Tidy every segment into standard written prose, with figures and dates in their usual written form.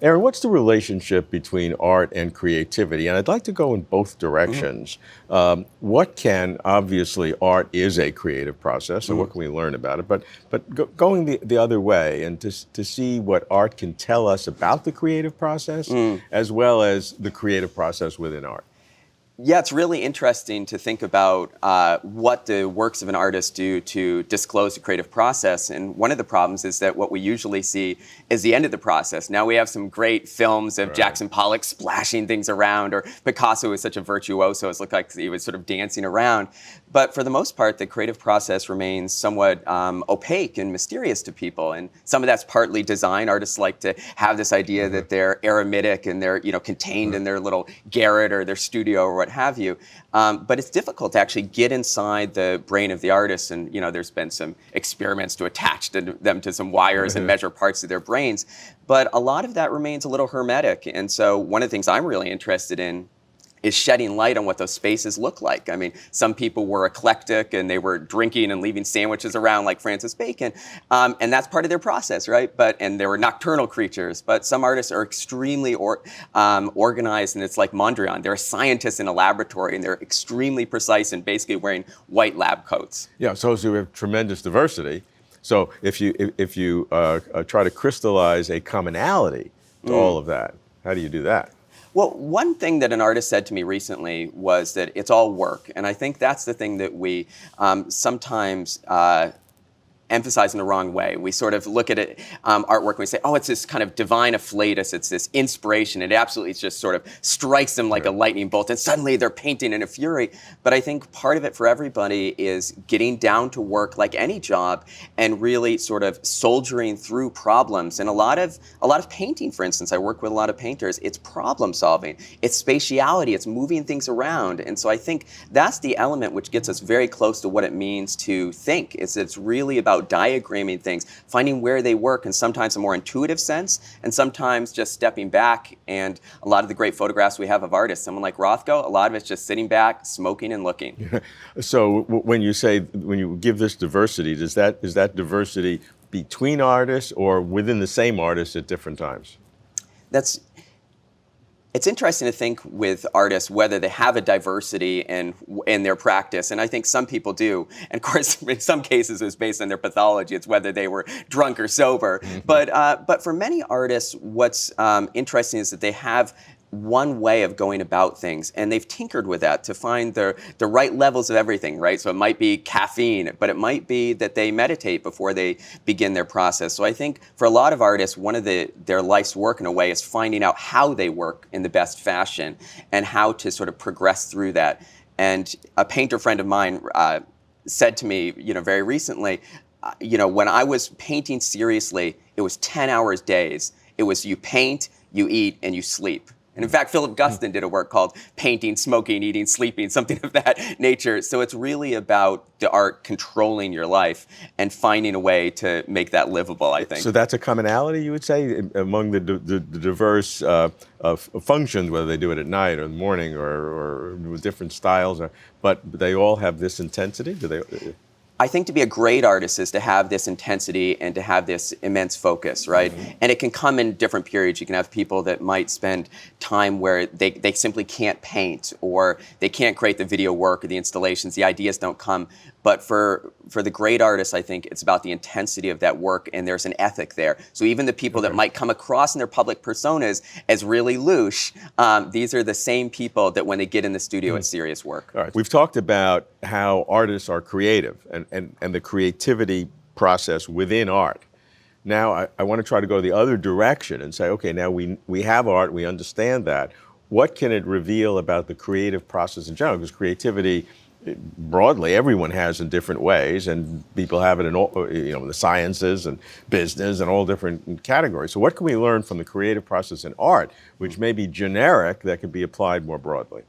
Aaron, what's the relationship between art and creativity? And I'd like to go in both directions. Obviously, art is a creative process, so what can we learn about it? But going the other way, and to see what art can tell us about the creative process, as well as the creative process within art. Yeah, it's really interesting to think about what the works of an artist do to disclose the creative process. And one of the problems is that what we usually see is the end of the process. Now we have some great films of Jackson Pollock splashing things around, or Picasso was such a virtuoso, it looked like he was sort of dancing around. But for the most part, the creative process remains somewhat opaque and mysterious to people. And some of that's partly design. Artists like to have this idea that they're eremitic and they're contained in their little garret or their studio or what have you. But it's difficult to actually get inside the brain of the artist. And there's been some experiments to attach them to some wires and measure parts of their brains. But a lot of that remains a little hermetic. And so one of the things I'm really interested in is shedding light on what those spaces look like. I mean, some people were eclectic and they were drinking and leaving sandwiches around like Francis Bacon, and that's part of their process, right? And they were nocturnal creatures. But some artists are extremely organized, and it's like Mondrian. They're scientists in a laboratory, and they're extremely precise and basically wearing white lab coats. Yeah, so we have tremendous diversity. So if you try to crystallize a commonality to all of that, how do you do that? Well, one thing that an artist said to me recently was that it's all work. And I think that's the thing that we sometimes emphasize in the wrong way. We sort of look at it, artwork, and we say, oh, it's this kind of divine afflatus, it's this inspiration. It absolutely just sort of strikes them like a lightning bolt, and suddenly they're painting in a fury. But I think part of it for everybody is getting down to work like any job and really sort of soldiering through problems. And a lot of painting, for instance, I work with a lot of painters, it's problem solving, it's spatiality, it's moving things around. And so I think that's the element which gets us very close to what it means to think. It's really about diagramming things, finding where they work in sometimes a more intuitive sense, and sometimes just stepping back. And a lot of the great photographs we have of artists, someone like Rothko, a lot of it's just sitting back, smoking and looking. So when you give this diversity, is that diversity between artists or within the same artist at different times? It's interesting to think with artists whether they have a diversity in their practice, and I think some people do. And of course, in some cases, it's based on their pathology. It's whether they were drunk or sober. But for many artists, what's interesting is that they have one way of going about things, and they've tinkered with that to find the right levels of everything, right? So it might be caffeine, but it might be that they meditate before they begin their process. So I think for a lot of artists, one of their life's work in a way is finding out how they work in the best fashion and how to sort of progress through that. And a painter friend of mine said to me, very recently, when I was painting seriously, it was 10 hours days. It was you paint, you eat, and you sleep. And in fact, Philip Guston did a work called Painting, Smoking, Eating, Sleeping, something of that nature. So it's really about the art controlling your life and finding a way to make that livable, I think. So that's a commonality, you would say, among the diverse functions, whether they do it at night or in the morning or with different styles, but they all have this intensity? Do they? I think to be a great artist is to have this intensity and to have this immense focus, right? And it can come in different periods. You can have people that might spend time where they simply can't paint, or they can't create the video work or the installations. The ideas don't come. But for the great artists, I think it's about the intensity of that work, and there's an ethic there. So even the people that might come across in their public personas as really louche, these are the same people that when they get in the studio, it's serious work. All right. We've talked about how artists are creative and the creativity process within art. Now I want to try to go the other direction and say, okay, now we have art, we understand that. What can it reveal about the creative process in general? Because creativity, broadly, everyone has in different ways, and people have it in all, the sciences and business and all different categories. So what can we learn from the creative process in art, which may be generic, that could be applied more broadly?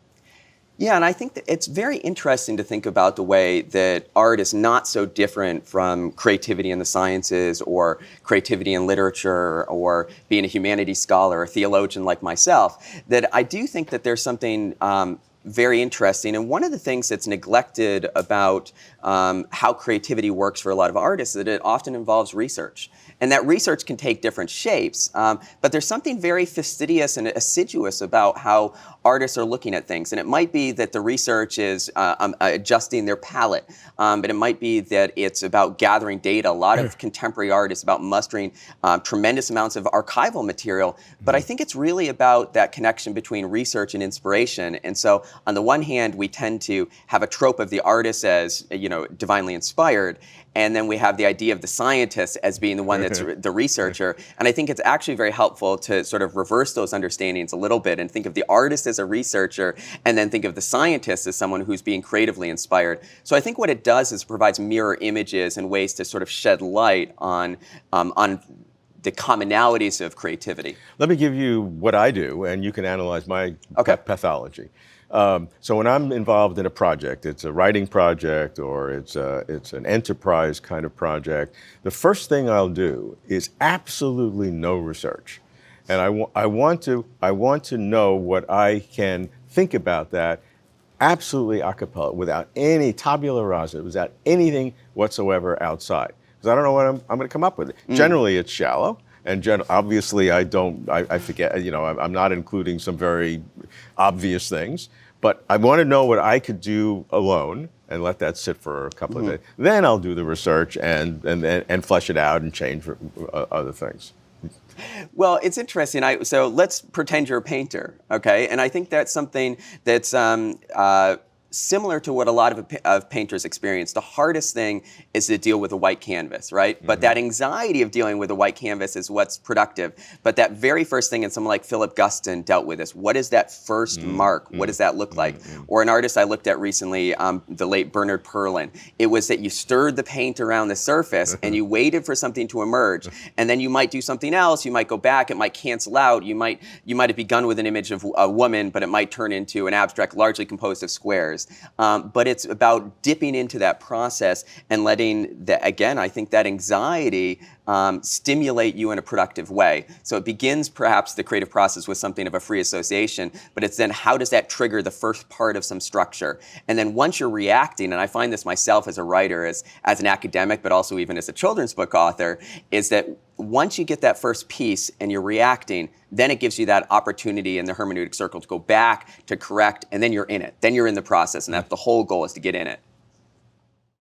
Yeah, and I think that it's very interesting to think about the way that art is not so different from creativity in the sciences or creativity in literature or being a humanities scholar or theologian like myself, that I do think that there's something very interesting. And one of the things that's neglected about how creativity works for a lot of artists is that it often involves research. And that research can take different shapes, but there's something very fastidious and assiduous about how artists are looking at things. And it might be that the research is adjusting their palette, but it might be that it's about gathering data. A lot of contemporary art is about mustering tremendous amounts of archival material, but I think it's really about that connection between research and inspiration. And so on the one hand, we tend to have a trope of the artist as, divinely inspired, and then we have the idea of the scientist as being the one that's the researcher. And I think it's actually very helpful to sort of reverse those understandings a little bit and think of the artist as a researcher, and then think of the scientist as someone who's being creatively inspired. So I think what it does is it provides mirror images and ways to sort of shed light on the commonalities of creativity. Let me give you what I do, and you can analyze my pathology. So when I'm involved in a project, it's a writing project or it's an enterprise kind of project, the first thing I'll do is absolutely no research. And I want to know what I can think about that absolutely a cappella, without any tabula rasa, without anything whatsoever outside. Because I don't know what I'm going to come up with. Generally, it's shallow. And obviously, I forget, I'm not including some very obvious things. But I want to know what I could do alone and let that sit for a couple of days. Then I'll do the research and flesh it out and change other things. Well, it's interesting. So let's pretend you're a painter, okay? And I think that's something that's similar to what a lot of painters experience. The hardest thing is to deal with a white canvas, right? But that anxiety of dealing with a white canvas is what's productive. But that very first thing, and someone like Philip Guston dealt with this, what is that first mark? What does that look like? Or an artist I looked at recently, the late Bernard Perlin, it was that you stirred the paint around the surface and you waited for something to emerge. And then you might do something else, you might go back, it might cancel out, you might have begun with an image of a woman, but it might turn into an abstract largely composed of squares. But it's about dipping into that process and letting, I think that anxiety stimulate you in a productive way. So it begins perhaps the creative process with something of a free association, but it's then how does that trigger the first part of some structure? And then once you're reacting, and I find this myself as a writer, as an academic, but also even as a children's book author, is that once you get that first piece and you're reacting, then it gives you that opportunity in the hermeneutic circle to go back, to correct, and then you're in it. Then you're in the process, and that's the whole goal, is to get in it.